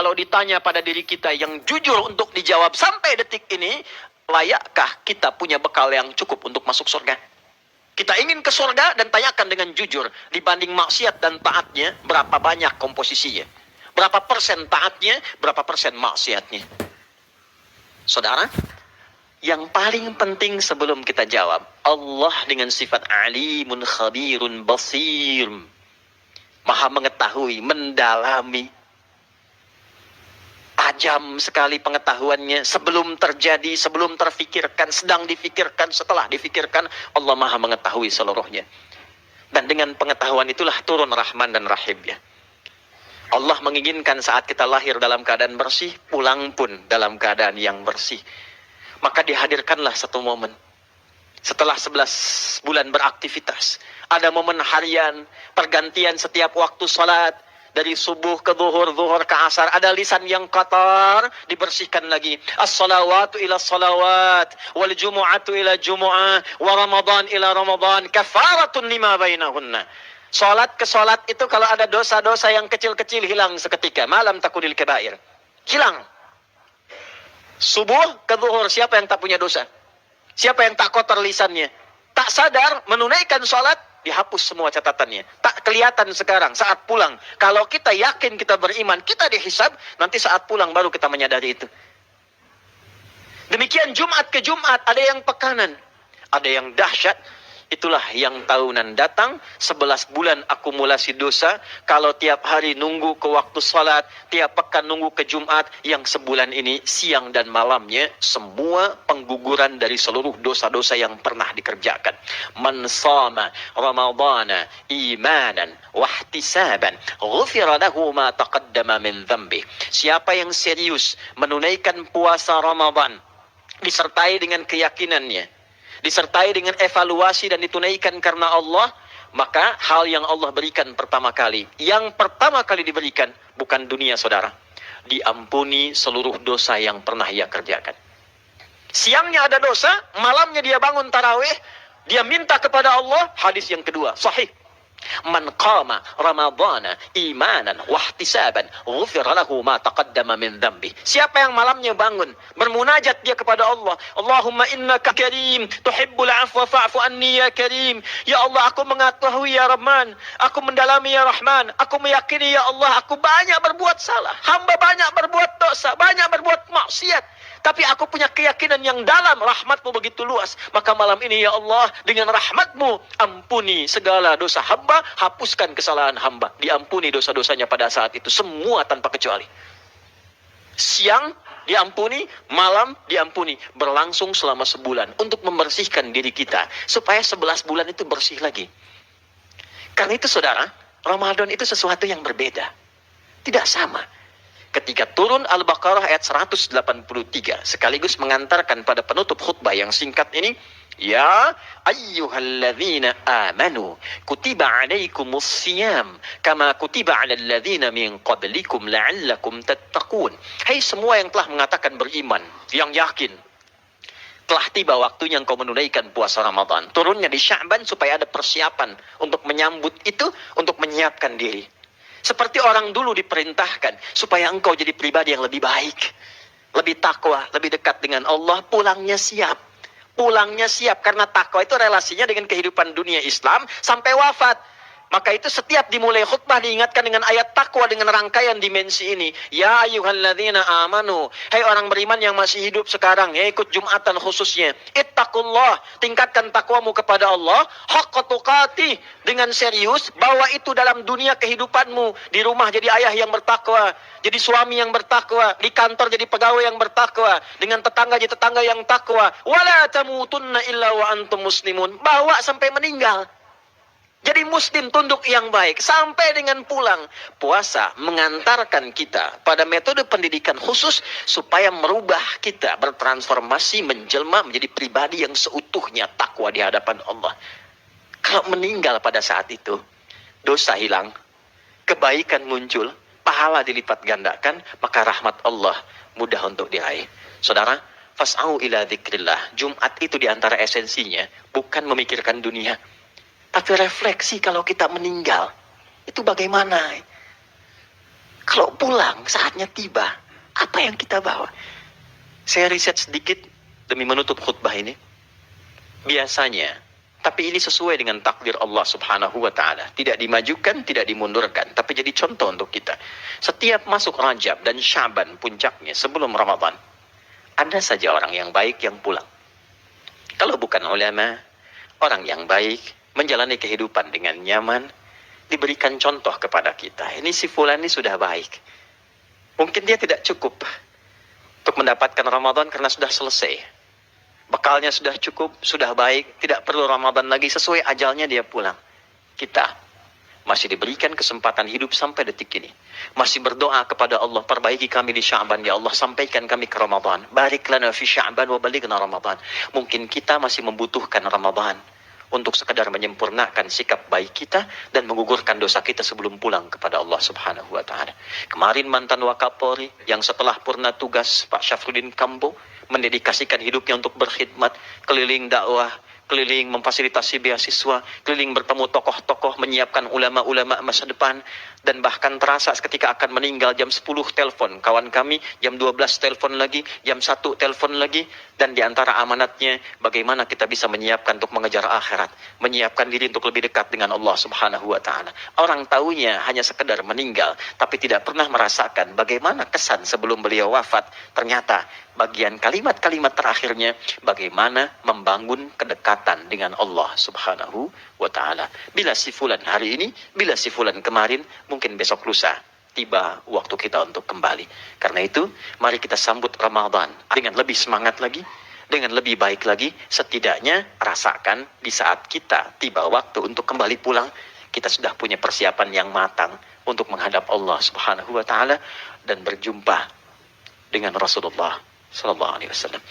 Kalau ditanya pada diri kita yang jujur untuk dijawab sampai detik ini, layakkah kita punya bekal yang cukup untuk masuk surga? Kita ingin ke surga dan tanyakan dengan jujur, dibanding maksiat dan taatnya, berapa banyak komposisinya? Berapa persen taatnya, berapa persen maksiatnya? Saudara, yang paling penting sebelum kita jawab, Allah dengan sifat alimun khabirun basir, maha mengetahui, mendalami, tajam sekali pengetahuannya, sebelum terjadi, sebelum terfikirkan, sedang difikirkan, setelah difikirkan, Allah maha mengetahui seluruhnya. Dan dengan pengetahuan itulah turun Rahman dan Rahimnya. Allah menginginkan saat kita lahir dalam keadaan bersih, pulang pun dalam keadaan yang bersih. Maka dihadirkanlah satu momen. Setelah 11 bulan beraktivitas, ada momen harian, pergantian setiap waktu salat, dari subuh ke zuhur, zuhur ke asar, ada lisan yang kotor, dibersihkan lagi. As-salawatu ila salawat, wal jumu'atu ila jumu'ah, wa ramadan ila ramadan, kafaratun lima bainahunna. Salat ke salat itu kalau ada dosa-dosa yang kecil-kecil hilang seketika. Malam takunil kabair. Hilang. Subuh ke zuhur, siapa yang tak punya dosa? Siapa yang tak kotor lisannya? Tak sadar menunaikan salat, dihapus semua catatannya. Tak kelihatan sekarang saat pulang. Kalau kita yakin kita beriman, kita dihisab, nanti saat pulang baru kita menyadari itu. Demikian Jumat ke Jumat, ada yang pekanan, ada yang dahsyat. Itulah yang tahunan datang, 11 bulan akumulasi dosa. Kalau tiap hari nunggu ke waktu salat, tiap pekan nunggu ke Jumat, yang sebulan ini siang dan malamnya semua pengguguran dari seluruh dosa-dosa yang pernah dikerjakan. Man shama ramadhana imanan wahtisaban ghufira lahu ma taqaddama min dhanbi. Siapa yang serius menunaikan puasa Ramadan disertai dengan keyakinannya, disertai dengan evaluasi dan ditunaikan karena Allah, maka hal yang Allah berikan pertama kali, yang pertama kali diberikan bukan dunia saudara, diampuni seluruh dosa yang pernah ia kerjakan. Siangnya ada dosa, malamnya dia bangun tarawih, dia minta kepada Allah. Hadis yang kedua sahih, man qama ramadhana imanan wahtisaban ghufira lahu ma taqaddama min dhanbi. Siapa yang malamnya bangun bermunajat dia kepada Allah, Allahumma innaka karim tuhibbul afwa fa'fu anni ya karim. Ya Allah, aku mengetahui ya Rahman, aku mendalami ya Rahman, aku meyakini ya Allah, aku banyak berbuat salah, hamba banyak berbuat dosa, banyak berbuat maksiat, tapi aku punya keyakinan yang dalam, rahmatmu begitu luas. Maka malam ini ya Allah, dengan rahmatmu ampuni segala dosa hamba, hapuskan kesalahan hamba. Diampuni dosa-dosanya pada saat itu, semua tanpa kecuali. Siang diampuni, malam diampuni. Berlangsung selama sebulan untuk membersihkan diri kita, supaya 11 bulan itu bersih lagi. Karena itu saudara, Ramadan itu sesuatu yang berbeda, tidak sama. Ketika turun Al-Baqarah ayat 183, sekaligus mengantarkan pada penutup khutbah yang singkat ini, ya ayyuhalladzina amanu kutiba alaikumus siyam kama kutiba alal ladzina min qablikum la'allakum tattaqun. Hai semua yang telah mengatakan beriman, yang yakin, telah tiba waktunya engkau menunaikan puasa Ramadan. Turunnya di Sya'ban supaya ada persiapan untuk menyambut itu, untuk menyiapkan diri. Seperti orang dulu diperintahkan supaya engkau jadi pribadi yang lebih baik, lebih takwa, lebih dekat dengan Allah. Pulangnya siap. Pulangnya siap karena takwa itu relasinya dengan kehidupan dunia Islam sampai wafat. Maka itu setiap dimulai khutbah diingatkan dengan ayat takwa dengan rangkaian dimensi ini. Ya ayyuhalladzina amanu, hai orang beriman yang masih hidup sekarang, ya ikut Jumatan khususnya. Ittaqullah, tingkatkan takwamu kepada Allah, haqqa tuqatih, dengan serius, bawa itu dalam dunia kehidupanmu. Di rumah jadi ayah yang bertakwa, jadi suami yang bertakwa, di kantor jadi pegawai yang bertakwa, dengan tetangga jadi tetangga yang takwa. Wala tamutunna illa wa antum muslimun, bawa sampai meninggal. Jadi muslim tunduk yang baik sampai dengan pulang. Puasa mengantarkan kita pada metode pendidikan khusus supaya merubah kita, bertransformasi, menjelma menjadi pribadi yang seutuhnya takwa di hadapan Allah. Kalau meninggal pada saat itu, dosa hilang, kebaikan muncul, pahala dilipat gandakan, maka rahmat Allah mudah untuk diraih. Saudara, fas'au ila dzikrillah. Jumat itu diantara esensinya bukan memikirkan dunia, tapi refleksi kalau kita meninggal, itu bagaimana? Kalau pulang, saatnya tiba. Apa yang kita bawa? Saya riset sedikit demi menutup khutbah ini. Biasanya, tapi ini sesuai dengan takdir Allah subhanahu wa ta'ala. Tidak dimajukan, tidak dimundurkan. Tapi jadi contoh untuk kita. Setiap masuk Rajab dan Syaban puncaknya sebelum Ramadan, ada saja orang yang baik yang pulang. Kalau bukan ulama, orang yang baik, menjalani kehidupan dengan nyaman, diberikan contoh kepada kita. Ini si fulan ini sudah baik. Mungkin dia tidak cukup untuk mendapatkan Ramadan karena sudah selesai. Bekalnya sudah cukup, sudah baik, tidak perlu Ramadan lagi, sesuai ajalnya dia pulang. Kita masih diberikan kesempatan hidup sampai detik ini. Masih berdoa kepada Allah, perbaiki kami di Sya'ban, ya Allah, sampaikan kami ke Ramadan. Barik lana fi Sya'ban wa balighna Ramadan. Mungkin kita masih membutuhkan Ramadan untuk sekadar menyempurnakan sikap baik kita dan menggugurkan dosa kita sebelum pulang kepada Allah subhanahu wa ta'ala. Kemarin mantan Wakapolri yang setelah purna tugas Pak Syafruddin Kambo mendedikasikan hidupnya untuk berkhidmat, keliling dakwah, keliling memfasilitasi beasiswa, keliling bertemu tokoh-tokoh, menyiapkan ulama-ulama masa depan, dan bahkan terasa ketika akan meninggal jam 10 telepon kawan kami, jam 12 telepon lagi, jam 1 telepon lagi, dan diantara amanatnya bagaimana kita bisa menyiapkan untuk mengejar akhirat, menyiapkan diri untuk lebih dekat dengan Allah subhanahu wa ta'ala. Orang taunya hanya sekedar meninggal, tapi tidak pernah merasakan bagaimana kesan sebelum beliau wafat. Ternyata bagian kalimat-kalimat terakhirnya bagaimana membangun kedekatan dengan Allah subhanahu wa ta'ala. Bila si fulan hari ini, bila si fulan kemarin, mungkin besok lusa tiba waktu kita untuk kembali. Karena itu, mari kita sambut Ramadan dengan lebih semangat lagi, dengan lebih baik lagi. Setidaknya rasakan di saat kita tiba waktu untuk kembali pulang, kita sudah punya persiapan yang matang untuk menghadap Allah subhanahu wa ta'ala dan berjumpa dengan Rasulullah sallallahu alaihi wasallam.